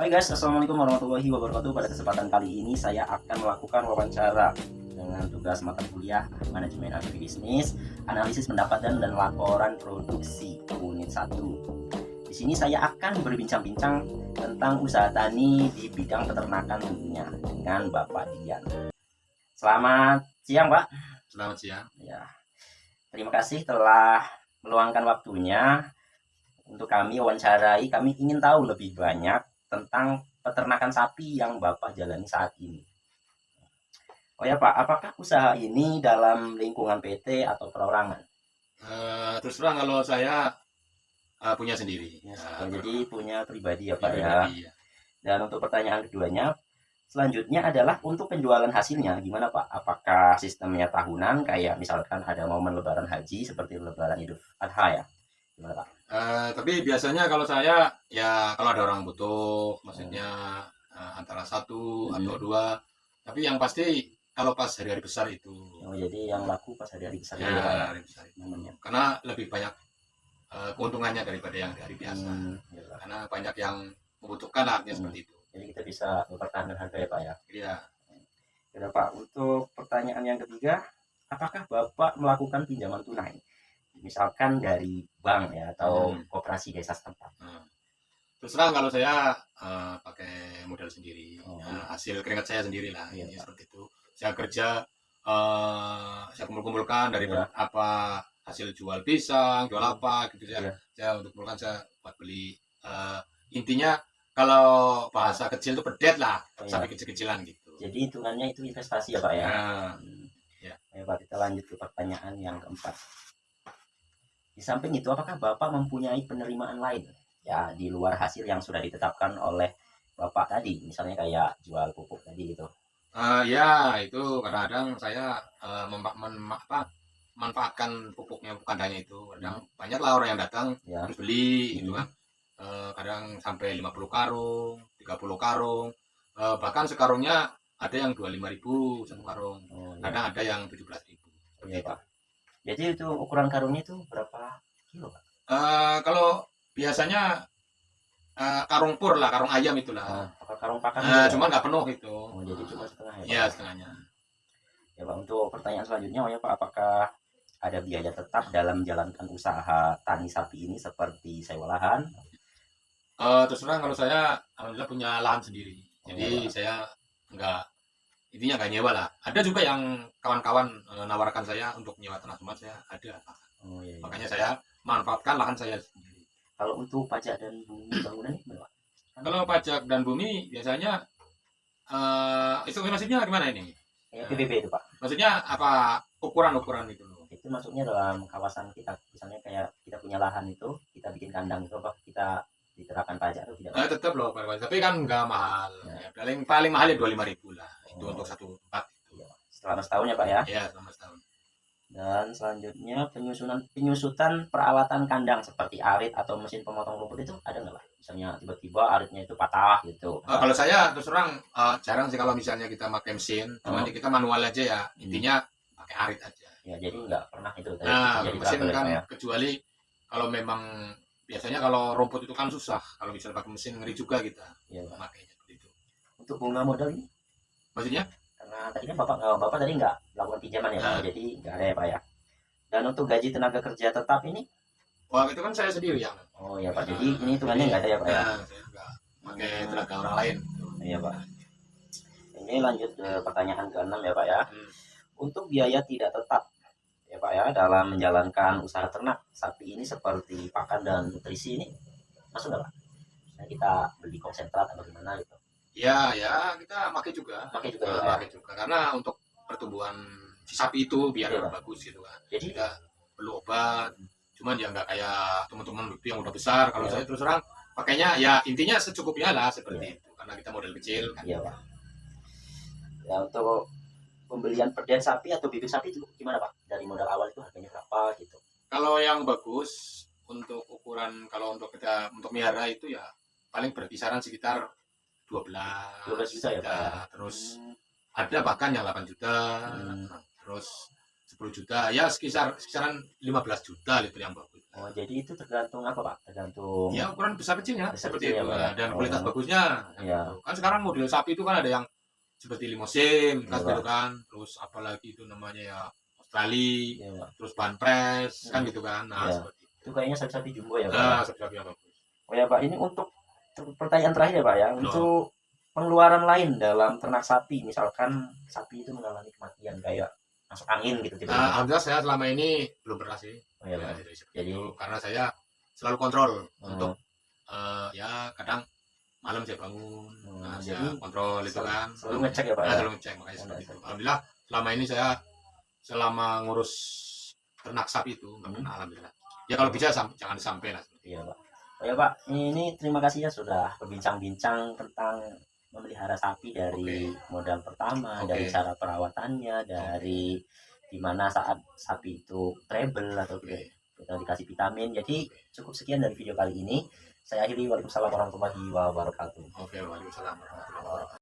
Hai guys, assalamualaikum warahmatullahi wabarakatuh. Pada kesempatan kali ini saya akan melakukan wawancara dengan tugas mata kuliah manajemen agribisnis, analisis pendapatan dan laporan produksi unit 1. Di sini saya akan berbincang-bincang tentang usaha tani di bidang peternakan tentunya dengan Bapak Dian. Selamat siang, Pak. Selamat siang. Ya, terima kasih telah meluangkan waktunya untuk kami wawancarai. Kami ingin tahu lebih banyak tentang peternakan sapi yang Bapak jalani saat ini. Oh ya Pak, apakah usaha ini dalam lingkungan PT atau perorangan? Terus terang kalau saya punya sendiri. Ya, jadi punya pribadi ya Pak ya. Pribadi, ya. Dan untuk pertanyaan keduanya, selanjutnya adalah untuk penjualan hasilnya gimana Pak? Apakah sistemnya tahunan kayak misalkan ada momen lebaran haji seperti lebaran Idul Adha ya? Gimana Pak? Tapi biasanya kalau saya ya kalau ada orang butuh, maksudnya antara satu atau dua. Tapi yang pasti kalau pas hari-hari besar itu. Oh, jadi yang laku pas hari-hari besar ya, ya, Pak, ya? hari besar itu. Karena lebih banyak keuntungannya daripada yang hari biasa. Ya, karena banyak yang membutuhkan artinya seperti itu. Jadi kita bisa mempertahankan harga ya Pak ya? Iya. Ya Pak, untuk pertanyaan yang ketiga, apakah Bapak melakukan pinjaman tunai? Misalkan dari bank ya atau koperasi desa setempat. Terus terang kalau saya pakai modal sendiri, hasil keringat saya sendiri lah, seperti itu. Saya kerja, saya kumpulkan dari apa hasil jual pisang, jual apa gitu ya. Saya untuk kumpulkan saya buat beli. Intinya kalau bahasa kecil itu pedet lah, sampai kecil-kecilan gitu. Jadi hitungannya itu investasi ya Pak ya? Ya. Ya Pak, kita lanjut ke pertanyaan yang keempat. Di samping itu, apakah Bapak mempunyai penerimaan lain ya di luar hasil yang sudah ditetapkan oleh Bapak tadi, misalnya kayak jual pupuk tadi gitu? Ya, itu kadang-kadang saya manfaatkan pupuknya kandangnya itu. Kadang banyaklah orang yang datang terus beli gitu kan. Kadang sampai 50 karung, 30 karung. Bahkan sekarungnya ada yang 25.000 satu karung. Kadang ada yang 17.000. Iya Pak. Jadi itu ukuran karungnya itu berapa kilo Pak? Kalau biasanya karung pur lah, karung ayam itulah. Karung pakan cuma nggak penuh itu. Jadi cuma setengah ya Pak? Iya, setengahnya. Ya Pak, untuk pertanyaan selanjutnya ya Pak, apakah ada biaya tetap dalam menjalankan usaha tani sapi ini seperti sewa lahan? Terus terang kalau saya alhamdulillah punya lahan sendiri. Jadi saya intinya nggak nyewa lah. Ada juga yang kawan-kawan nawarkan saya untuk nyewa tanah, cuma saya ada. Makanya saya manfaatkan lahan saya sendiri. Kalau untuk pajak dan bumi bangunan ini berapa? Kalau pajak dan bumi biasanya itu maksudnya gimana ini? PBB itu Pak. Maksudnya apa ukuran-ukuran itu? Itu maksudnya dalam kawasan kita, misalnya kayak kita punya lahan itu, kita bikin kandang itu apa kita diterapkan pajak atau tidak? Tetap loh, tapi kan nggak mahal. Ya, paling mahal ya 25.000 lah. Itu untuk satu tempat. Selama setahun ya Pak ya? Iya, selama setahun. Dan selanjutnya penyusutan peralatan kandang seperti arit atau mesin pemotong rumput itu ada nggak Pak? Misalnya tiba-tiba aritnya itu patah gitu. Kalau saya terus terang jarang sih kalau misalnya kita pakai mesin, cuma kita manual aja ya. Intinya pakai arit aja. Ya, jadi nggak pernah itu. Jadi mesin kan ya? Kecuali kalau memang biasanya kalau rumput itu kan susah. Kalau misalnya pakai mesin ngeri juga kita. Iya, makanya seperti itu. Untuk bunga modal ini? Maksudnya? Karena tadi kan Bapak tadi nggak melakukan pinjaman ya Pak, jadi nggak ada ya Pak ya. Dan untuk gaji tenaga kerja tetap ini? Wah, itu kan saya sendiri ya. Oh iya Pak, jadi ini hitungannya nggak ada ya Pak ya? Saya nggak pakai tenaga orang lain. Iya Pak. Ini lanjut ke pertanyaan ke-6 ya Pak ya. Untuk biaya tidak tetap ya Pak ya dalam menjalankan usaha ternak sapi ini seperti pakan dan nutrisi ini masuk nggak Pak? Nah, kita beli konsentrat atau gimana gitu? Ya kita pakai juga. Pakai juga ya. Pakai juga karena untuk pertumbuhan si sapi itu biar bagus gitu kan. Jadi kita perlu obat. Cuman ya nggak kayak teman-teman yang udah besar. Kalau saya terus terang pakainya ya intinya secukupnya lah seperti itu. Karena kita model kecil kan. Iya Pak. Ya untuk pembelian perden sapi atau bibit sapi itu gimana Pak? Dari modal awal itu harganya berapa gitu? Kalau yang bagus untuk ukuran, kalau untuk kita untuk miara itu ya paling berkisaran sekitar 12 juta ya Pak. Terus ada bahkan yang 8 juta. Terus 10 juta, ya kisaran 15 juta liter yang bagus. Oh, jadi itu tergantung apa Pak? Tergantung. Ya ukuran besar kecilnya Besar seperti kecil ya, itu Pak, ya? dan kualitas bagusnya. Iya. Gitu. Kan sekarang model sapi itu kan ada yang seperti limosin, kan Iya, gitu Pak. kan. Terus apalagi itu namanya ya Australia, Iya, Pak. terus ban pres, kan gitu kan. Nah, Iya. seperti itu. Itu kayaknya sapi-sapi jumbo ya Pak. Nah, sapi-sapi yang bagus. Oh ya Pak, ini untuk pertanyaan terakhir ya Pak ya, untuk pengeluaran lain dalam ternak sapi, misalkan sapi itu mengalami kematian kayak masuk angin gitu Nah, tiba-tiba. alhamdulillah saya selama ini belum pernah sih. Oh ya Ya, Pak. jadi karena saya selalu kontrol untuk Hmm. ya kadang malam saya bangun, nah, saya Jadi kontrol itu kan. selalu ngecek ya Pak Nah, ya. selalu ngecek makanya Oh, seperti itu. ngecek. Alhamdulillah selama ini saya selama ngurus ternak sapi itu nggak Hmm. pernah, alhamdulillah. Ya kalau bisa jangan sampai lah. Iya Pak. Oh ya Pak, ini terima kasih ya sudah berbincang-bincang tentang memelihara sapi dari modal pertama, dari Oke. cara perawatannya, dari dimana saat sapi itu treble atau Oke. kita dikasih vitamin. Jadi cukup sekian dari video kali ini. Saya akhiri, waalaikumsalam warahmatullahi wabarakatuh. Oke, waalaikumsalam warahmatullahi wabarakatuh.